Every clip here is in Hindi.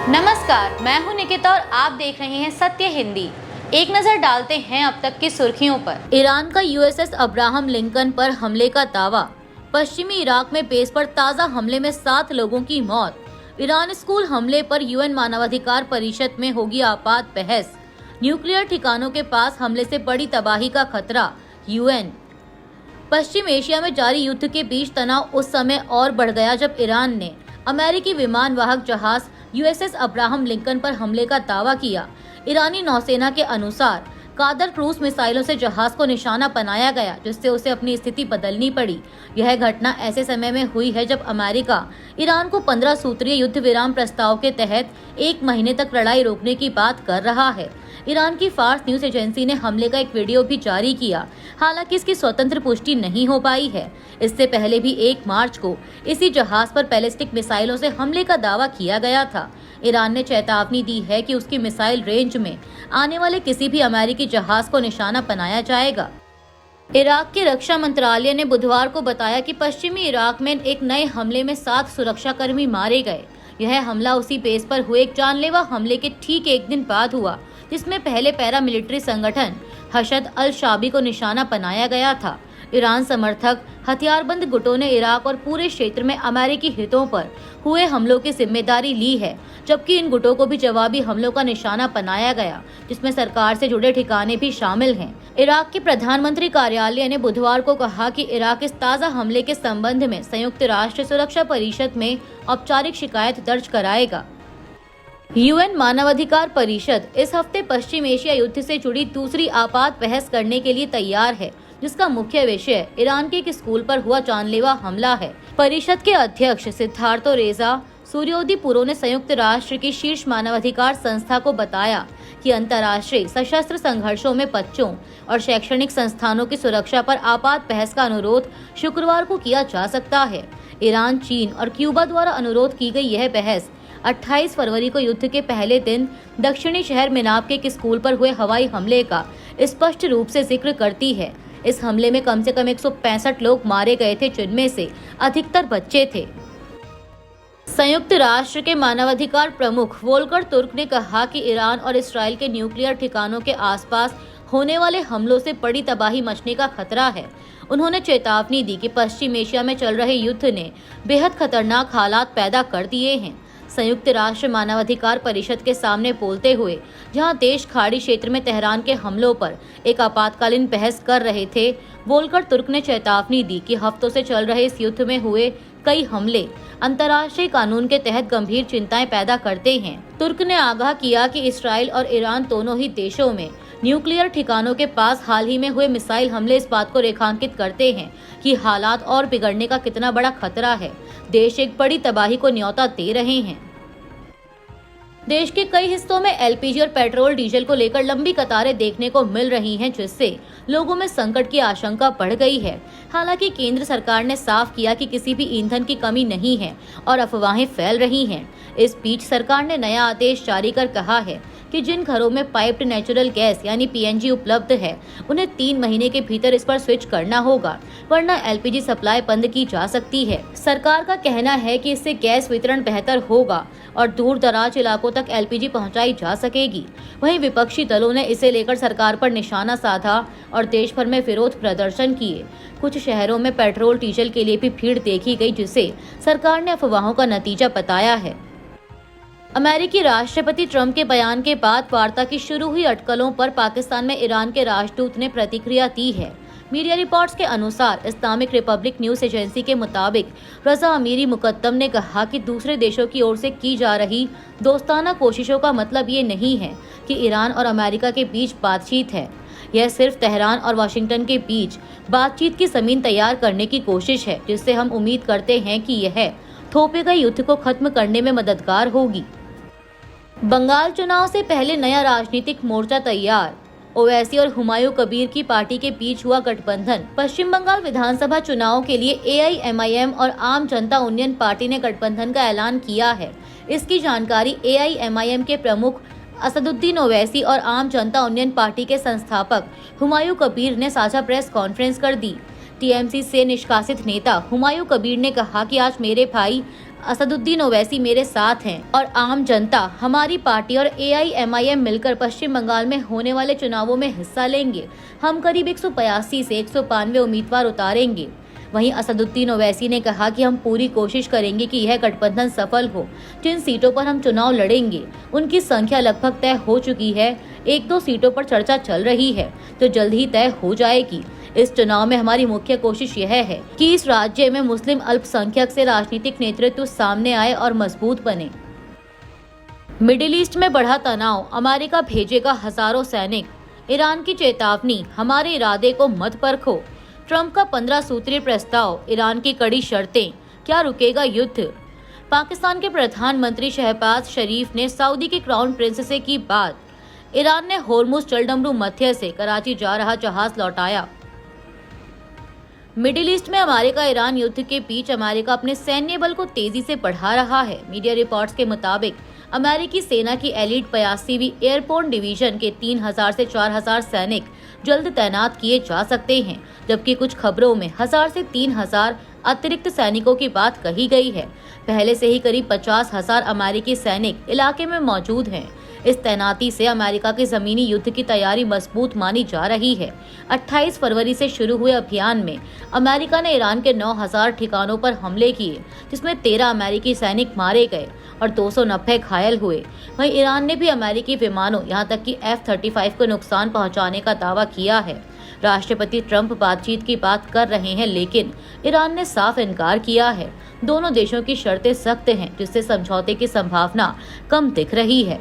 नमस्कार, मैं हूं निकिता और आप देख रहे हैं सत्य हिंदी। एक नजर डालते हैं अब तक की सुर्खियों पर। ईरान का यूएसएस अब्राहम लिंकन पर हमले का दावा। पश्चिमी इराक में बेस पर ताजा हमले में 7 लोगों की मौत। ईरान स्कूल हमले पर यूएन मानवाधिकार परिषद में होगी आपात बहस। न्यूक्लियर ठिकानों के पास हमले से बड़ी तबाही का खतरा। यूएन। पश्चिम एशिया में जारी युद्ध के बीच तनाव उस समय और बढ़ गया जब ईरान ने अमेरिकी विमान वाहक जहाज यूएसएस अब्राहम लिंकन पर हमले का दावा किया। ईरानी नौसेना के अनुसार कादर क्रूज मिसाइलों से जहाज को निशाना बनाया गया, जिससे उसे अपनी स्थिति बदलनी पड़ी। यह घटना ऐसे समय में हुई है जब अमेरिका ईरान को 15 सूत्रीय युद्ध विराम प्रस्ताव के तहत 1 महीने तक लड़ाई रोकने की बात कर रहा है। ईरान की फार्स न्यूज एजेंसी ने हमले का एक वीडियो भी जारी किया, हालांकि इसकी स्वतंत्र पुष्टि नहीं हो पाई है। इससे पहले भी 1 मार्च को इसी जहाज पर बैलिस्टिक मिसाइलों से हमले का दावा किया गया था। ईरान ने चेतावनी दी है कि उसकी मिसाइल रेंज में आने वाले किसी भी अमेरिकी जहाज को निशाना बनाया जाएगा। इराक के रक्षा मंत्रालय ने बुधवार को बताया कि पश्चिमी इराक में एक नए हमले में 7 सुरक्षाकर्मी मारे गए। यह हमला उसी बेस पर हुए एक जानलेवा हमले के ठीक एक दिन बाद हुआ, जिसमें पहले पैरामिलिट्री संगठन हशद अल शाबी को निशाना बनाया गया था। ईरान समर्थक हथियारबंद गुटों ने इराक और पूरे क्षेत्र में अमेरिकी हितों पर हुए हमलों की जिम्मेदारी ली है, जबकि इन गुटों को भी जवाबी हमलों का निशाना बनाया गया, जिसमें सरकार से जुड़े ठिकाने भी शामिल हैं। इराक के प्रधानमंत्री कार्यालय ने बुधवार को कहा कि इराक इस ताज़ा हमले के संबंध में संयुक्त राष्ट्र सुरक्षा परिषद में औपचारिक शिकायत दर्ज कराएगा। यूएन मानवाधिकार परिषद इस हफ्ते पश्चिम एशिया युद्ध से जुड़ी दूसरी आपात बहस करने के लिए तैयार है, जिसका मुख्य विषय ईरान के एक स्कूल पर हुआ जानलेवा हमला है। परिषद के अध्यक्ष सिद्धार्थो रेजा सूर्योदीपुरो ने संयुक्त राष्ट्र की शीर्ष मानवाधिकार संस्था को बताया कि अंतर्राष्ट्रीय सशस्त्र संघर्षों में बच्चों और शैक्षणिक संस्थानों की सुरक्षा पर आपात बहस का अनुरोध शुक्रवार को किया जा सकता है। ईरान, चीन और क्यूबा द्वारा अनुरोध की गई यह बहस 28 फरवरी को युद्ध के पहले दिन दक्षिणी शहर मिनाब के एक स्कूल पर हुए हवाई हमले का स्पष्ट रूप से जिक्र करती है। इस हमले में कम से कम 165 लोग मारे गए थे, जिनमें से अधिकतर बच्चे थे। संयुक्त राष्ट्र के मानवाधिकार प्रमुख वोल्कर तुर्क ने कहा कि ईरान और इसराइल के न्यूक्लियर ठिकानों के आसपास होने वाले हमलों से बड़ी तबाही मचने का खतरा है। उन्होंने चेतावनी दी कि पश्चिम एशिया में चल रहे युद्ध ने बेहद खतरनाक हालात पैदा कर दिए हैं। संयुक्त राष्ट्र मानवाधिकार परिषद के सामने बोलते हुए, जहां देश खाड़ी क्षेत्र में तेहरान के हमलों पर एक आपातकालीन बहस कर रहे थे, वोल्कर तुर्क ने चेतावनी दी कि हफ्तों से चल रहे इस युद्ध में हुए कई हमले अंतर्राष्ट्रीय कानून के तहत गंभीर चिंताएं पैदा करते हैं। तुर्क ने आगाह किया कि इसराइल और ईरान दोनों ही देशों में न्यूक्लियर ठिकानों के पास हाल ही में हुए मिसाइल हमले इस बात को रेखांकित करते हैं कि हालात और बिगड़ने का कितना बड़ा खतरा है। देश एक बड़ी तबाही को न्योता दे रहे हैं। देश के कई हिस्सों में एलपीजी और पेट्रोल डीजल को लेकर लंबी कतारें देखने को मिल रही हैं, जिससे लोगों में संकट की आशंका बढ़ गई है। हालांकि केंद्र सरकार ने साफ किया कि किसी भी ईंधन की कमी नहीं है और अफवाहें फैल रही हैं। इस बीच सरकार ने नया आदेश जारी कर कहा है कि जिन घरों में पाइप्ड नेचुरल गैस यानी पीएनजी उपलब्ध है, उन्हें 3 महीने के भीतर इस पर स्विच करना होगा, वरना एलपीजी सप्लाई बंद की जा सकती है। सरकार का कहना है कि इससे गैस वितरण बेहतर होगा और दूर दराज इलाकों तक एलपीजी पहुंचाई जा सकेगी। वहीं विपक्षी दलों ने इसे लेकर सरकार पर निशाना साधा और देश भर में विरोध प्रदर्शन किए। कुछ शहरों में पेट्रोल डीजल के लिए भी भीड़ देखी गई, जिसे सरकार ने अफवाहों का नतीजा बताया है। अमेरिकी राष्ट्रपति ट्रंप के बयान के बाद वार्ता की शुरू हुई अटकलों पर पाकिस्तान में ईरान के राजदूत ने प्रतिक्रिया दी है। मीडिया रिपोर्ट्स के अनुसार इस्लामिक रिपब्लिक न्यूज एजेंसी के मुताबिक रजा अमीरी मुकद्दम ने कहा कि दूसरे देशों की ओर से की जा रही दोस्ताना कोशिशों का मतलब ये नहीं है कि ईरान और अमेरिका के बीच बातचीत है। यह सिर्फ तेहरान और वाशिंगटन के बीच बातचीत की जमीन तैयार करने की कोशिश है, जिससे हम उम्मीद करते हैं कि यह थोपे गए युद्ध को खत्म करने में मददगार होगी। बंगाल चुनाव से पहले नया राजनीतिक मोर्चा तैयार। ओवैसी और हुमायूं कबीर की पार्टी के बीच हुआ गठबंधन। पश्चिम बंगाल विधानसभा चुनाव के लिए एआईएमआईएम और आम जनता यूनियन पार्टी ने गठबंधन का ऐलान किया है। इसकी जानकारी एआईएमआईएम के प्रमुख असदुद्दीन ओवैसी और आम जनता यूनियन पार्टी के संस्थापक हुमायूं कबीर ने साझा प्रेस कॉन्फ्रेंस कर दी। टीएमसी से निष्कासित नेता हुमायूं कबीर ने कहा कि आज मेरे भाई असदुद्दीन ओवैसी मेरे साथ हैं और आम जनता, हमारी पार्टी और AIMIM मिलकर पश्चिम बंगाल में होने वाले चुनावों में हिस्सा लेंगे। हम करीब 185 से 192 उम्मीदवार उतारेंगे। वहीं असदुद्दीन ओवैसी ने कहा कि हम पूरी कोशिश करेंगे कि यह गठबंधन सफल हो। जिन सीटों पर हम चुनाव लड़ेंगे उनकी संख्या लगभग तय हो चुकी है। 1-2 सीटों पर चर्चा चल रही है जो जल्द ही तय हो जाएगी। इस चुनाव में हमारी मुख्य कोशिश यह है कि इस राज्य में मुस्लिम अल्पसंख्यक से राजनीतिक नेतृत्व सामने आए और मजबूत बने। मिडिल ईस्ट में बढ़ा तनाव, अमेरिका भेजेगा हजारों सैनिक। ईरान की चेतावनी, हमारे इरादे को मत परखो। ट्रंप का 15 सूत्रीय प्रस्ताव, ईरान की कड़ी शर्तें, क्या रुकेगा युद्ध। पाकिस्तान के प्रधानमंत्री शहबाज शरीफ ने सऊदी के क्राउन प्रिंस से की बात। ईरान ने होर्मुज जलडमरू मध्य से कराची जा रहा जहाज लौटाया। मिडिल ईस्ट में अमेरिका ईरान युद्ध के बीच अमेरिका अपने सैन्य बल को तेजी से बढ़ा रहा है। मीडिया रिपोर्ट्स के मुताबिक अमेरिकी सेना की एलीट 85वीं एयरबोर्न डिवीजन के 3000 से 4000 सैनिक जल्द तैनात किए जा सकते हैं, जबकि कुछ खबरों में 1000 से 3000 अतिरिक्त सैनिकों की बात कही गई है। पहले से ही करीब 50,000 अमेरिकी सैनिक इलाके में मौजूद हैं। इस तैनाती से अमेरिका के जमीनी युद्ध की तैयारी मजबूत मानी जा रही है। 28 फरवरी से शुरू हुए अभियान में अमेरिका ने ईरान के 9000 ठिकानों पर हमले किए, जिसमें 13 अमेरिकी सैनिक मारे गए और 290 घायल हुए। वहीं ईरान ने भी अमेरिकी विमानों यहां तक कि F-35 को नुकसान पहुंचाने का दावा किया है। राष्ट्रपति ट्रंप बातचीत की बात कर रहे हैं, लेकिन ईरान ने साफ इनकार किया है। दोनों देशों की शर्तें सख्त हैं, जिससे समझौते की संभावना कम दिख रही है।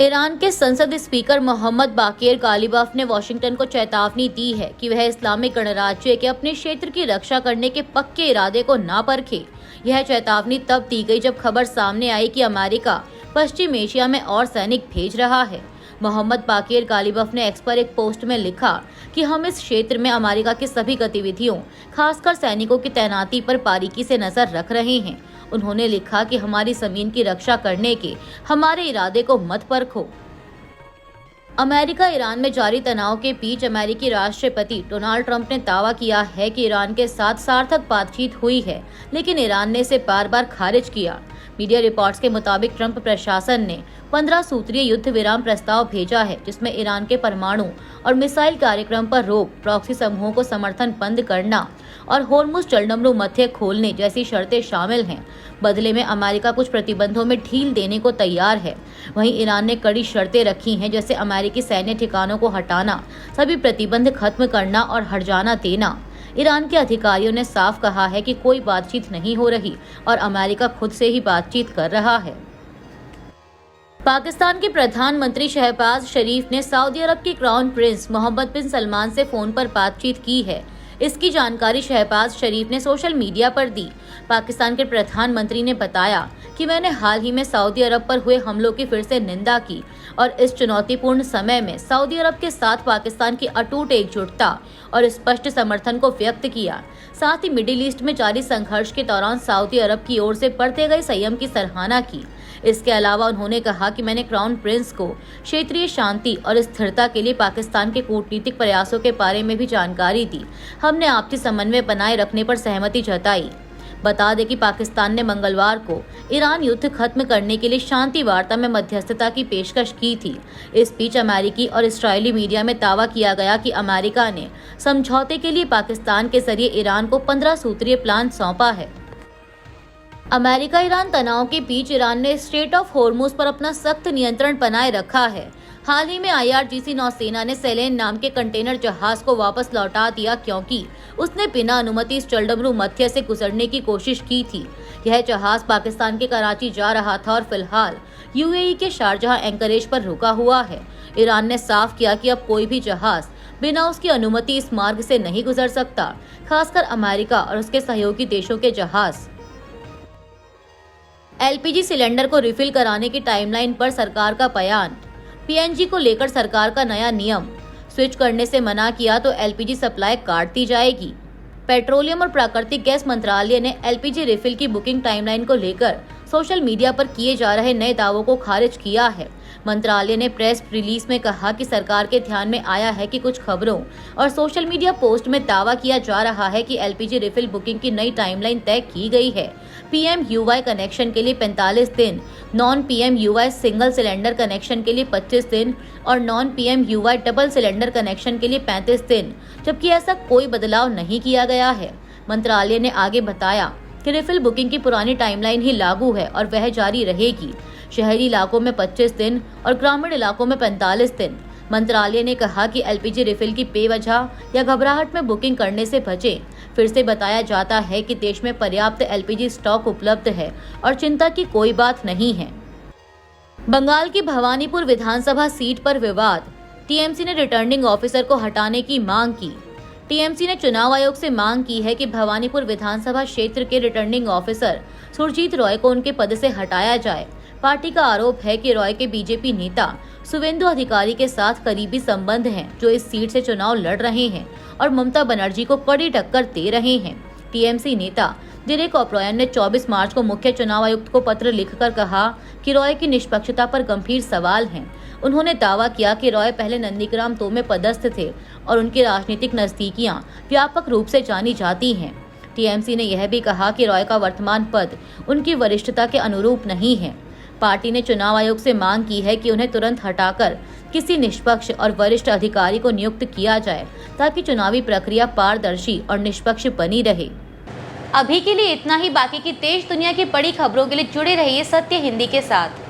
ईरान के संसद स्पीकर मोहम्मद बाकीर गालिबाफ ने वॉशिंगटन को चेतावनी दी है कि वह इस्लामिक गणराज्य के अपने क्षेत्र की रक्षा करने के पक्के इरादे को ना परखे। यह चेतावनी तब दी गई जब खबर सामने आई कि अमेरिका पश्चिम एशिया में और सैनिक भेज रहा है। मोहम्मद बाकीर गालिबाफ ने एक्स पर एक पोस्ट में लिखा कि हम इस क्षेत्र में अमेरिका की सभी गतिविधियों, खासकर सैनिकों की तैनाती पर बारीकी से नजर रख रहे हैं। उन्होंने लिखा कि हमारी जमीन की रक्षा करने के हमारे इरादे को मत परखो। अमेरिका ईरान में जारी तनाव के बीच अमेरिकी राष्ट्रपति डोनाल्ड ट्रंप ने दावा किया है कि ईरान के साथ सार्थक बातचीत हुई है, लेकिन ईरान ने इसे बार बार खारिज किया। मीडिया रिपोर्ट्स के मुताबिक ट्रंप प्रशासन ने 15 सूत्रीय युद्ध विराम प्रस्ताव भेजा है, जिसमें ईरान के परमाणु और मिसाइल कार्यक्रम पर रोक, प्रॉक्सी समूहों को समर्थन बंद करना और होर्मुज जलडमरू मध्य खोलने जैसी शर्तें शामिल हैं। बदले में अमेरिका कुछ प्रतिबंधों में ढील देने को तैयार है। वहीं ईरान ने कड़ी शर्तें रखी हैं, जैसे अमेरिकी सैन्य ठिकानों को हटाना, सभी प्रतिबंध खत्म करना और हट जाना देना। ईरान के अधिकारियों ने साफ कहा है कि कोई बातचीत नहीं हो रही और अमेरिका खुद से ही बातचीत कर रहा है। पाकिस्तान के प्रधानमंत्री शहबाज शरीफ ने सऊदी अरब के क्राउन प्रिंस मोहम्मद बिन सलमान से फोन पर बातचीत की है। इसकी जानकारी शहबाज शरीफ ने सोशल मीडिया पर दी। पाकिस्तान के प्रधानमंत्री ने बताया कि मैंने हाल ही में सऊदी अरब पर हुए हमलों की फिर से निंदा की और इस चुनौतीपूर्ण समय में सऊदी अरब के साथ पाकिस्तान की अटूट एकजुटता और स्पष्ट समर्थन को व्यक्त किया। साथ ही मिडिल ईस्ट में जारी संघर्ष के दौरान सऊदी अरब की ओर से बरते गए संयम की सराहना की। इसके अलावा उन्होंने कहा कि मैंने क्राउन प्रिंस को क्षेत्रीय शांति और स्थिरता के लिए पाकिस्तान के कूटनीतिक प्रयासों के बारे में भी जानकारी दी। हमने आपसी समन्वय बनाए रखने पर सहमति जताई। बता दें कि पाकिस्तान ने मंगलवार को ईरान युद्ध खत्म करने के लिए शांति वार्ता में मध्यस्थता की पेशकश की थी। इस बीच अमेरिकी और इस्राएली मीडिया में दावा किया गया कि अमेरिका ने समझौते के लिए पाकिस्तान के जरिए ईरान को 15 सूत्रीय प्लान सौंपा है। अमेरिका ईरान तनाव के बीच ईरान ने स्ट्रेट ऑफ होर्मुज पर अपना सख्त नियंत्रण बनाए रखा है। हाल ही में IRGC नौसेना ने सेलेन नाम के कंटेनर जहाज को वापस लौटा दिया, क्योंकि उसने बिना अनुमति इस जलडमरू मध्य से गुजरने की कोशिश की थी। यह जहाज पाकिस्तान के कराची जा रहा था और फिलहाल UAE के शारजाह एंकरेज पर रुका हुआ है। ईरान ने साफ किया कि अब कोई भी जहाज बिना उसकी अनुमति इस मार्ग से नहीं गुजर सकता, खासकर अमेरिका और उसके सहयोगी देशों के जहाज। LPG सिलेंडर को रिफिल कराने की टाइमलाइन पर सरकार का बयान। PNG को लेकर सरकार का नया नियम, स्विच करने से मना किया तो LPG सप्लाई काट दी जाएगी। पेट्रोलियम और प्राकृतिक गैस मंत्रालय ने LPG रिफिल की बुकिंग टाइमलाइन को लेकर सोशल मीडिया पर किए जा रहे नए दावों को खारिज किया है। मंत्रालय ने प्रेस रिलीज में कहा कि सरकार के ध्यान में आया है कि कुछ खबरों और सोशल मीडिया पोस्ट में दावा किया जा रहा है कि एलपीजी रिफिल बुकिंग की नई टाइमलाइन तय की गई है। पीएमयूवाई कनेक्शन के लिए 45 दिन, non PMUY single cylinder connection के लिए 25 दिन और non PMUY double cylinder connection के लिए 35 दिन, जबकि ऐसा कोई बदलाव नहीं किया गया है। मंत्रालय ने आगे बताया कि रिफिल बुकिंग की पुरानी टाइमलाइन ही लागू है और वह जारी रहेगी। शहरी इलाकों में 25 दिन और ग्रामीण इलाकों में 45 दिन। मंत्रालय ने कहा कि एलपीजी रिफिल की बेवजह या घबराहट में बुकिंग करने से बचें। फिर से बताया जाता है कि देश में पर्याप्त एलपीजी स्टॉक उपलब्ध है और चिंता की कोई बात नहीं है। बंगाल की भवानीपुर विधानसभा सीट पर विवाद, टीएमसी ने रिटर्निंग ऑफिसर को हटाने की मांग की। टीएमसी ने चुनाव आयोग से मांग की है कि भवानीपुर विधानसभा क्षेत्र के रिटर्निंग ऑफिसर सुरजीत रॉय को उनके पद से हटाया जाए। पार्टी का आरोप है कि रॉय के बीजेपी नेता शुवेंदु अधिकारी के साथ करीबी संबंध हैं, जो इस सीट से चुनाव लड़ रहे हैं और ममता बनर्जी को कड़ी टक्कर दे रहे हैं। टीएमसी नेता डेरेक ओब्रायन ने 24 मार्च को मुख्य चुनाव आयुक्त को पत्र लिखकर कहा कि रॉय की निष्पक्षता पर गंभीर सवाल हैं। उन्होंने दावा किया कि रॉय पहले नंदीग्राम 2 में पदस्थ थे और उनकी राजनीतिक नजदीकियां व्यापक रूप से जानी जाती हैं। टीएमसी ने यह भी कहा कि रॉय का वर्तमान पद उनकी वरिष्ठता के अनुरूप नहीं है। पार्टी ने चुनाव आयोग से मांग की है कि उन्हें तुरंत हटाकर किसी निष्पक्ष और वरिष्ठ अधिकारी को नियुक्त किया जाए, ताकि चुनावी प्रक्रिया पारदर्शी और निष्पक्ष बनी रहे। अभी के लिए इतना ही। बाकी की देश दुनिया की बड़ी खबरों के लिए जुड़े रहिए सत्य हिंदी के साथ।